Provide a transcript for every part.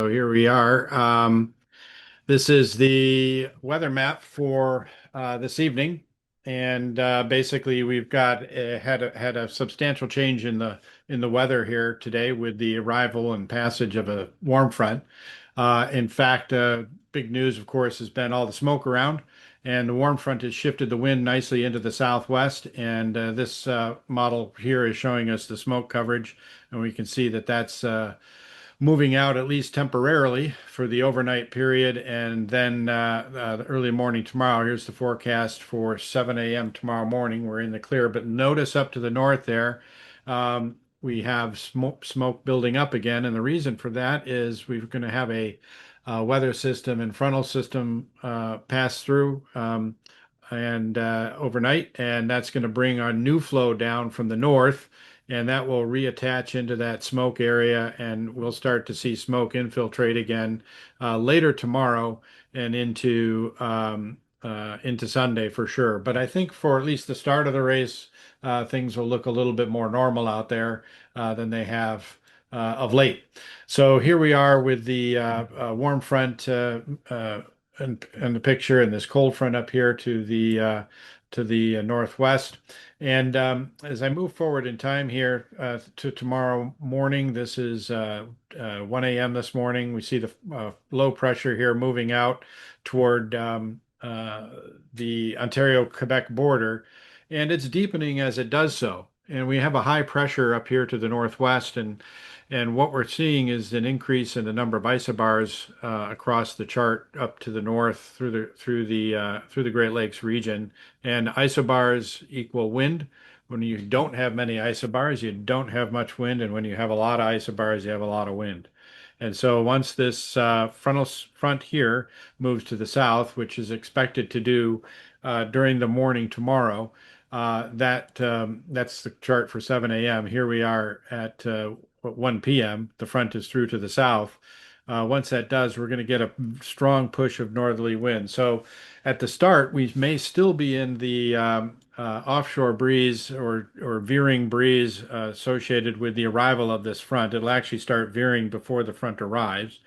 here we are. This is the weather map for this evening, and basically we've got had a substantial change in the weather here today with the arrival and passage of a warm front. In fact, big news, of course, has been all the smoke around, and the warm front has shifted the wind nicely into the southwest. And this model here is showing us the smoke coverage, and we can see that that's moving out at least temporarily for the overnight period, and then the early morning tomorrow. Here's the forecast for 7 a.m. tomorrow morning. We're in the clear, but notice up to the north there, we have smoke building up again, and the reason for that is we're going to have a weather system and frontal system pass through. And overnight, and that's going to bring our new flow down from the north, and that will reattach into that smoke area, and we'll start to see smoke infiltrate again later tomorrow and into Sunday for sure. But I think for at least the start of the race, things will look a little bit more normal out there than they have of late. So here we are with the warm front and the picture, and this cold front up here to the northwest. And as I move forward in time here to tomorrow morning, this is 1 a.m. this morning. We see the low pressure here moving out toward the Ontario-Quebec border, and it's deepening as it does so. And we have a high pressure up here to the northwest, and what we're seeing is an increase in the number of isobars across the chart up to the north through the Great Lakes region. And isobars equal wind. When you don't have many isobars, you don't have much wind, and when you have a lot of isobars, you have a lot of wind. And so once this frontal front here moves to the south, which is expected to do during the morning tomorrow, that's the chart for 7 a.m. Here we are at 1 p.m. The front is through to the south. Once that does, we're going to get a strong push of northerly wind. So at the start, we may still be in the offshore breeze or veering breeze associated with the arrival of this front. It'll actually start veering before the front arrives.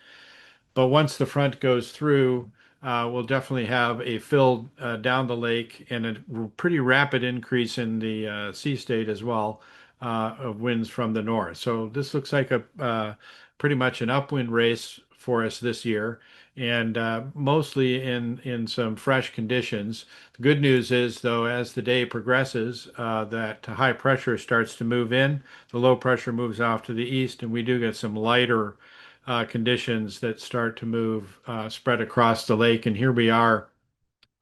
But once the front goes through, we'll definitely have a fill down the lake and a pretty rapid increase in the sea state as well of winds from the north. So this looks like a pretty much an upwind race for us this year, and mostly in some fresh conditions. The good news is, though, as the day progresses, that high pressure starts to move in, the low pressure moves off to the east, and we do get some lighter conditions that start to move, spread across the lake. And here we are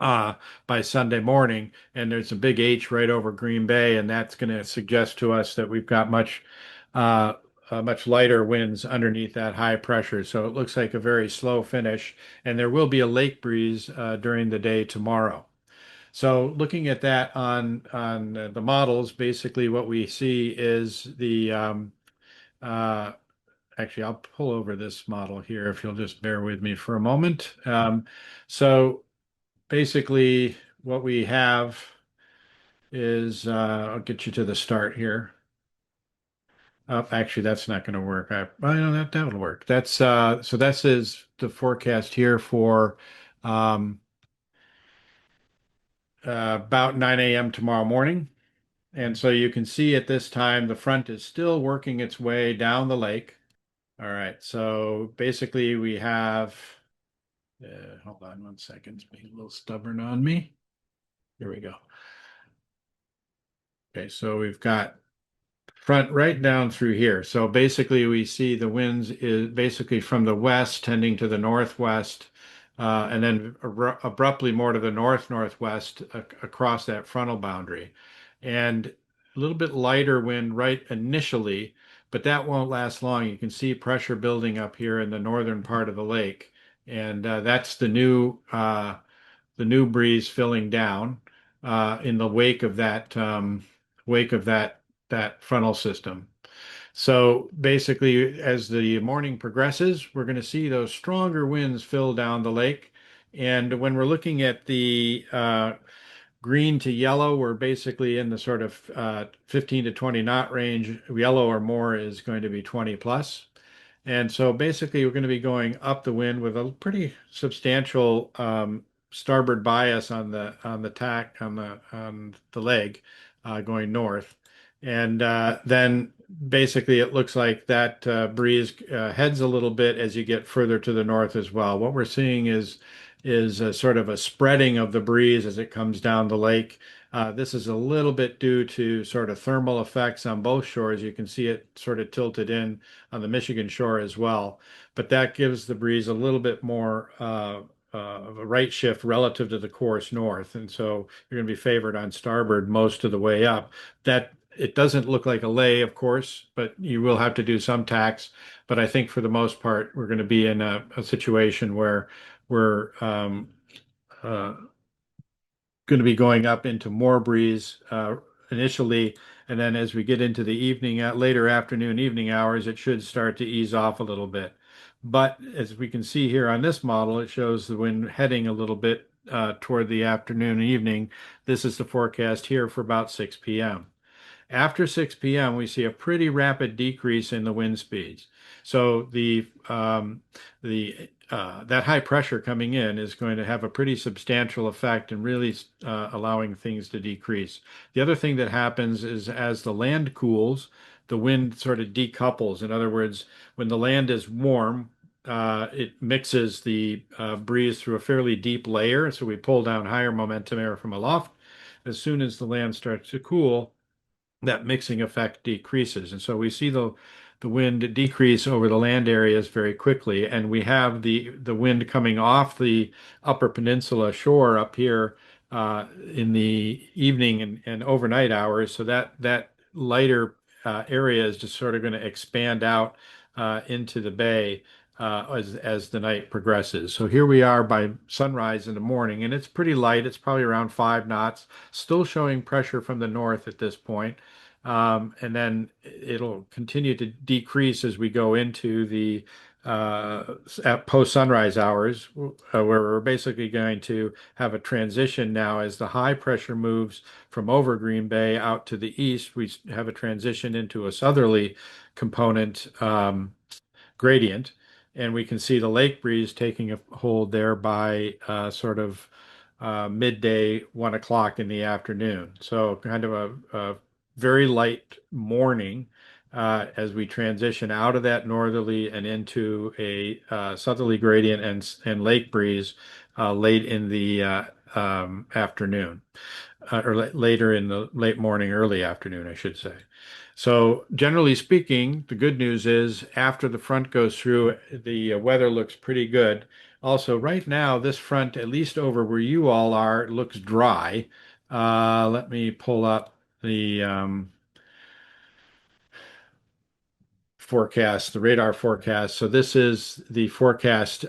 uh, by Sunday morning, and there's a big H right over Green Bay, and that's going to suggest to us that we've got uh, much lighter winds underneath that high pressure. So it looks like a very slow finish, and there will be a lake breeze during the day tomorrow. So looking at that on the models, basically what we see is the uh, actually, I'll pull over this model here if you'll just bear with me for a moment. So basically, what we have is I'll get you to the start here. Actually, that's not going to work. Well, no, that'll work. That's so this is the forecast here for um, about 9 a.m. tomorrow morning. And so you can see at this time the front is still working its way down the lake. All right. So basically, we have. Hold on 1 second. It's being a little stubborn on me. Here we go. Okay, so we've got front right down through here. So basically, we see the winds is basically from the west tending to the northwest, and then abruptly more to the northwest across that frontal boundary. And a little bit lighter wind right initially, but that won't last long. You can see pressure building up here in the northern part of the lake, and that's the new breeze filling down in the wake of that frontal system. So basically, as the morning progresses, we're going to see those stronger winds fill down the lake. And when we're looking at the green to yellow, we're basically in the sort of 15 to 20 knot range. Yellow or more is going to be 20 plus. And so basically, we're going to be going up the wind with a pretty substantial starboard bias on the tack on the leg going north. And then basically, it looks like that breeze heads a little bit as you get further to the north as well. What we're seeing is a sort of a spreading of the breeze as it comes down the lake. This is a little bit due to sort of thermal effects on both shores. You can see it sort of tilted in on the Michigan shore as well. But that gives the breeze a little bit more of a right shift relative to the course north. And so you're going to be favored on starboard most of the way up. That it doesn't look like a lay, of course, but you will have to do some tacks. But I think for the most part, we're going to be in a situation where we're uh, going to be going up into more breeze initially, and then as we get into the evening, later afternoon, evening hours, it should start to ease off a little bit. But as we can see here on this model, it shows the wind heading a little bit toward the afternoon and evening. This is the forecast here for about 6 p.m. After 6 p.m., we see a pretty rapid decrease in the wind speeds. So the that high pressure coming in is going to have a pretty substantial effect and really allowing things to decrease. The other thing that happens is as the land cools, the wind sort of decouples. In other words, when the land is warm, it mixes the breeze through a fairly deep layer. So we pull down higher momentum air from aloft. As soon as the land starts to cool, that mixing effect decreases. And so we see the wind decrease over the land areas very quickly. And we have the wind coming off the Upper Peninsula shore up here in the evening and overnight hours. So that lighter area is just sort of going to expand out into the bay as the night progresses. So here we are by sunrise in the morning, and it's pretty light. It's probably around 5 knots, still showing pressure from the north at this point. And then it'll continue to decrease as we go into the at post sunrise hours, where we're basically going to have a transition now as the high pressure moves from over Green Bay out to the east. We have a transition into a southerly component gradient, and we can see the lake breeze taking a hold there by sort of midday, 1 o'clock in the afternoon. So kind of a very light morning as we transition out of that northerly and into a southerly gradient and lake breeze late in the afternoon or later in the late morning, early afternoon, I should say. So generally speaking, the good news is after the front goes through, the weather looks pretty good. Also, right now, this front, at least over where you all are, looks dry. Let me pull up the forecast, the radar forecast. So this is the forecast.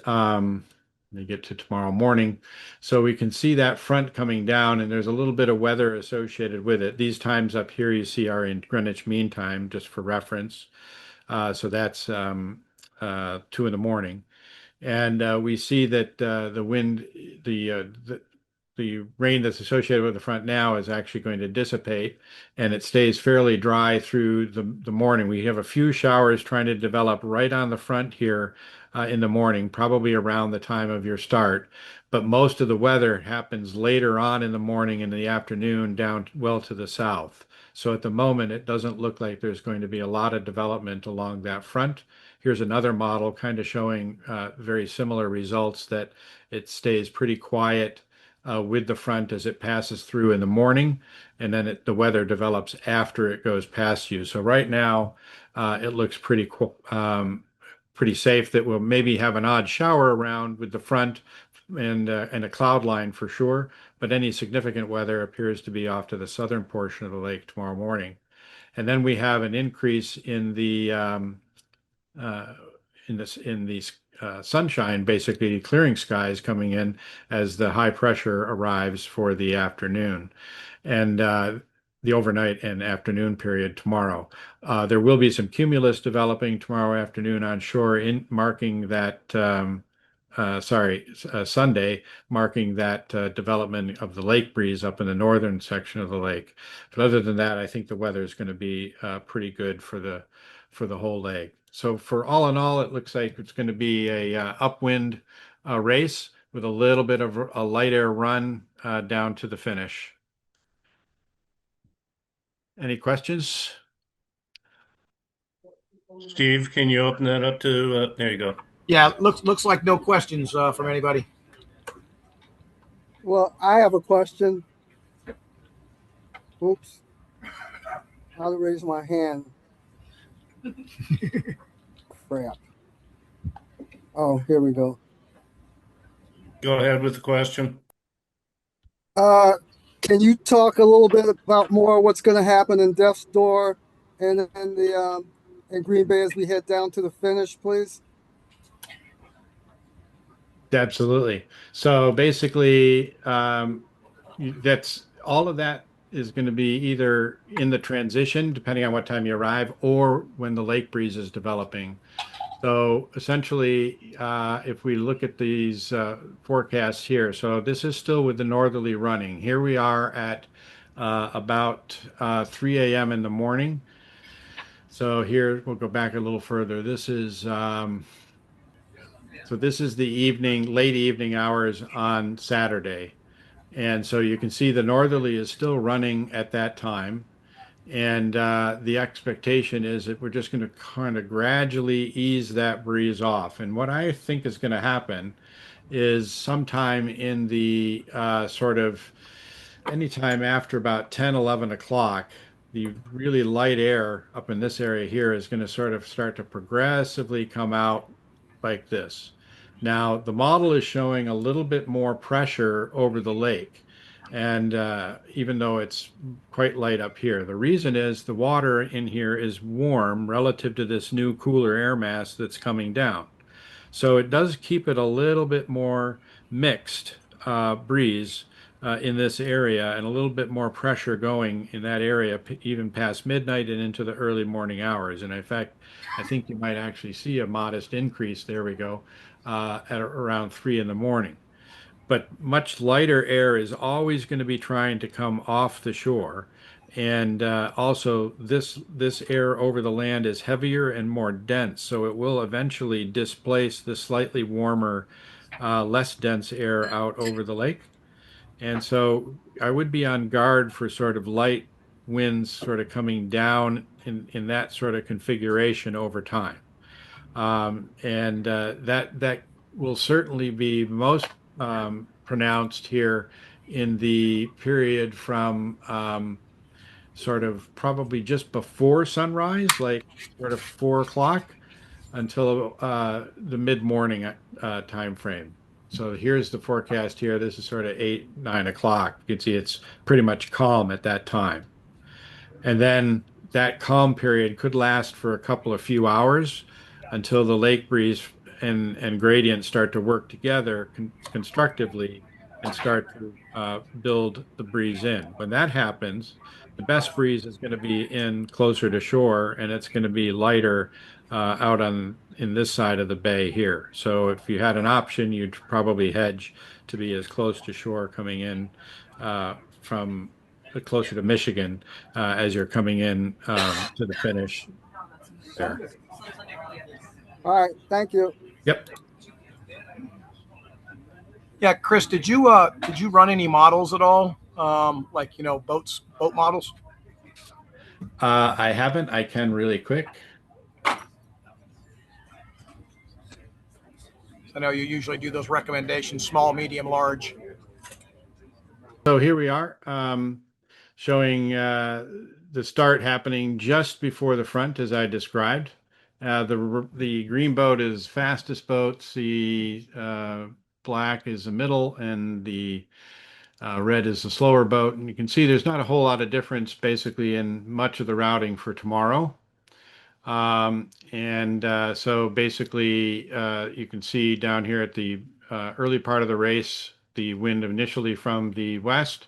Let me get to tomorrow morning. So we can see that front coming down, and there's a little bit of weather associated with it. These times up here you see are in Greenwich Mean Time, just for reference. So that's 2 in the morning. And we see that the wind, the rain that's associated with the front now is actually going to dissipate, and it stays fairly dry through the morning. We have a few showers trying to develop right on the front here in the morning, probably around the time of your start. But most of the weather happens later on in the morning and the afternoon down well to the south. So at the moment, it doesn't look like there's going to be a lot of development along that front. Here's another model kind of showing very similar results, that it stays pretty quiet with the front as it passes through in the morning, and then the weather develops after it goes past you. So right now, it looks pretty safe that we'll maybe have an odd shower around with the front and a cloud line for sure, but any significant weather appears to be off to the southern portion of the lake tomorrow morning. And then we have an increase uh, in these sunshine, basically clearing skies coming in as the high pressure arrives for the afternoon and the overnight and afternoon period tomorrow. There will be some cumulus developing tomorrow afternoon on shore, in marking that. Sunday, marking that development of the lake breeze up in the northern section of the lake. But other than that, I think the weather is going to be pretty good for the whole leg. So for all in all, it looks like it's going to be a upwind race with a little bit of a light air run down to the finish. Any questions? Steve, can you open that up to, there you go. Yeah, looks like no questions from anybody. Well, I have a question. Oops, how to raise my hand? Crap. Oh, here we go. Go ahead with the question. Uh, can you talk a little bit about more what's going to happen in Death's Door and in the in Green Bay as we head down to the finish, please? Absolutely. So basically, that's all of that is going to be either in the transition, depending on what time you arrive, or when the lake breeze is developing. So essentially, if we look at these forecasts here, so this is still with the northerly running. Here we are at about 3 a.m. in the morning. So here we'll go back a little further. This is the evening, late evening hours on Saturday. And so you can see the northerly is still running at that time. And the expectation is that we're just going to kind of gradually ease that breeze off. And what I think is going to happen is sometime in the sort of anytime after about 10, 11 o'clock, the really light air up in this area here is going to sort of start to progressively come out like this. Now, the model is showing a little bit more pressure over the lake. And even though it's quite light up here, the reason is the water in here is warm relative to this new cooler air mass that's coming down. So it does keep it a little bit more mixed breeze in this area and a little bit more pressure going in that area, even past midnight and into the early morning hours. And in fact, I think you might actually see a modest increase. There we go, at around 3 in the morning. But much lighter air is always going to be trying to come off the shore. And also, this air over the land is heavier and more dense, so it will eventually displace the slightly warmer, less dense air out over the lake. And so I would be on guard for sort of light winds sort of coming down in that sort of configuration over time. And that will certainly be most pronounced here in the period from sort of probably just before sunrise, like sort of 4 o'clock, until the mid-morning time frame. So here's the forecast here. This is sort of 8, 9 o'clock. You can see it's pretty much calm at that time. And then that calm period could last for a couple of few hours until the lake breeze and gradient start to work together constructively and start to build the breeze in. When that happens, the best breeze is going to be in closer to shore, and it's going to be lighter out on in this side of the bay here. So if you had an option, you'd probably hedge to be as close to shore coming in from closer to Michigan as you're coming in to the finish there. All right, thank you. Yep. Yeah, Chris, did you run any models at all? Like boat models? I haven't. I can really quick. I know you usually do those recommendations: small, medium, large. So here we are, showing the start happening just before the front, as I described. The green boat is fastest boat. The black is the middle, and the red is the slower boat. And you can see there's not a whole lot of difference basically in much of the routing for tomorrow. And so basically, you can see down here at the early part of the race, the wind initially from the west,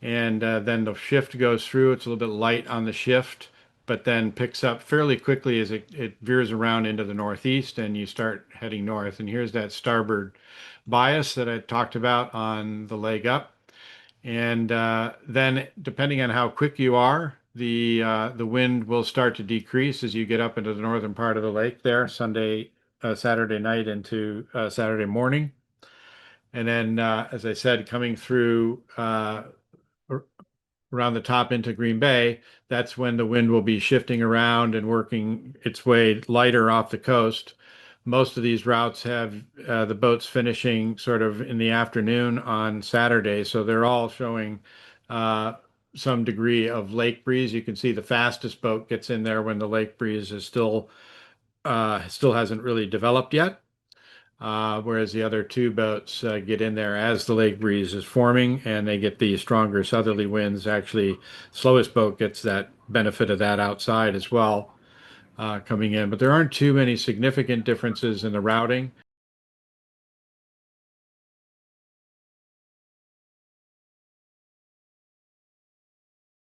and then the shift goes through. It's a little bit light on the shift, but then picks up fairly quickly as it veers around into the northeast and you start heading north. And here's that starboard bias that I talked about on the leg up. And then, depending on how quick you are, the wind will start to decrease as you get up into the northern part of the lake there, Saturday night into Saturday morning. And then, as I said, coming through around the top into Green Bay, that's when the wind will be shifting around and working its way lighter off the coast. Most of these routes have the boats finishing sort of in the afternoon on Saturday, so they're all showing uh, some degree of lake breeze. You can see the fastest boat gets in there when the lake breeze is still hasn't really developed yet. Whereas the other two boats get in there as the lake breeze is forming and they get the stronger southerly winds. Actually, slowest boat gets that benefit of that outside as well coming in. But there aren't too many significant differences in the routing.